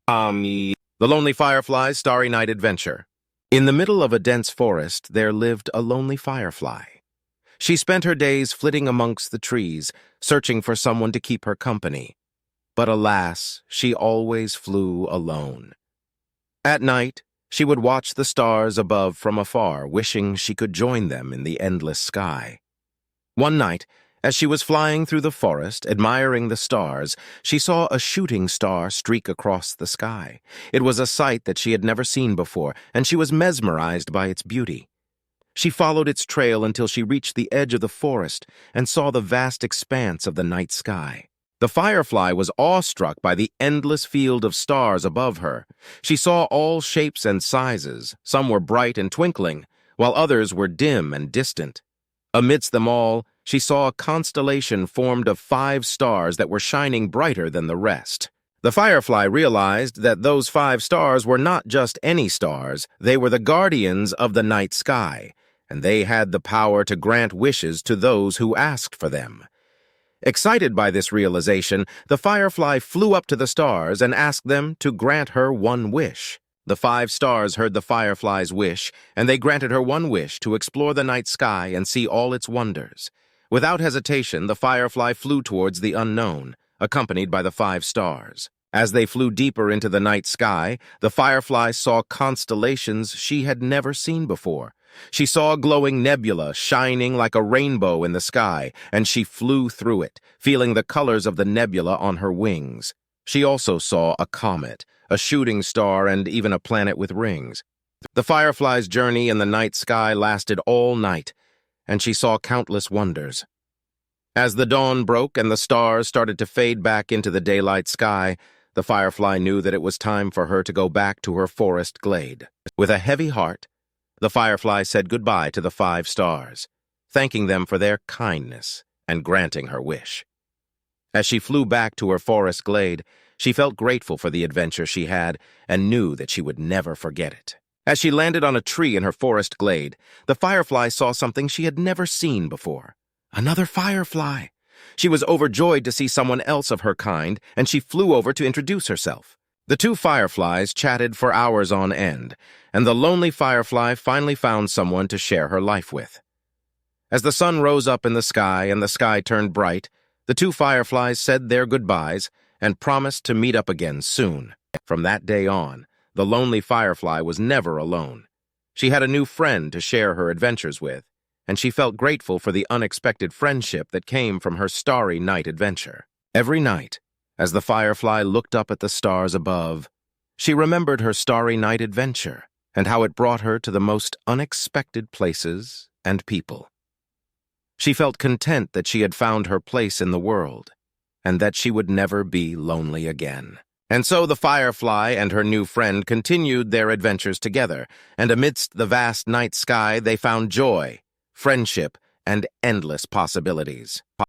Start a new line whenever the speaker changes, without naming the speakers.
The Lonely Firefly's Starry Night Adventure. In the middle of a dense forest, there lived a lonely firefly. She spent her days flitting amongst the trees, searching for someone to keep her company. But alas, she always flew alone. At night, she would watch the stars above from afar, wishing she could join them in the endless sky. One night, as she was flying through the forest, admiring the stars, she saw a shooting star streak across the sky. It was a sight that she had never seen before, and she was mesmerized by its beauty. She followed its trail until she reached the edge of the forest and saw the vast expanse of the night sky. The firefly was awestruck by the endless field of stars above her. She saw all shapes and sizes. Some were bright and twinkling, while others were dim and distant. Amidst them all, she saw a constellation formed of 5 stars that were shining brighter than the rest. The firefly realized that those 5 stars were not just any stars, they were the guardians of the night sky, and they had the power to grant wishes to those who asked for them. Excited by this realization, the firefly flew up to the stars and asked them to grant her one wish. The 5 stars heard the firefly's wish, and they granted her one wish to explore the night sky and see all its wonders. Without hesitation, the firefly flew towards the unknown, accompanied by the 5 stars. As they flew deeper into the night sky, the firefly saw constellations she had never seen before. She saw a glowing nebula shining like a rainbow in the sky, and she flew through it, feeling the colors of the nebula on her wings. She also saw a comet, a shooting star, and even a planet with rings. The firefly's journey in the night sky lasted all night, and she saw countless wonders. As the dawn broke and the stars started to fade back into the daylight sky, the firefly knew that it was time for her to go back to her forest glade. With a heavy heart, the firefly said goodbye to the 5 stars, thanking them for their kindness and granting her wish. As she flew back to her forest glade, she felt grateful for the adventure she had and knew that she would never forget it. As she landed on a tree in her forest glade, the firefly saw something she had never seen before. Another firefly! She was overjoyed to see someone else of her kind, and she flew over to introduce herself. The 2 fireflies chatted for hours on end, and the lonely firefly finally found someone to share her life with. As the sun rose up in the sky and the sky turned bright, the 2 fireflies said their goodbyes and promised to meet up again soon. From that day on, the lonely firefly was never alone. She had a new friend to share her adventures with, and she felt grateful for the unexpected friendship that came from her starry night adventure. Every night, as the firefly looked up at the stars above, she remembered her starry night adventure and how it brought her to the most unexpected places and people. She felt content that she had found her place in the world, and that she would never be lonely again. And so the firefly and her new friend continued their adventures together, and amidst the vast night sky they found joy, friendship, and endless possibilities.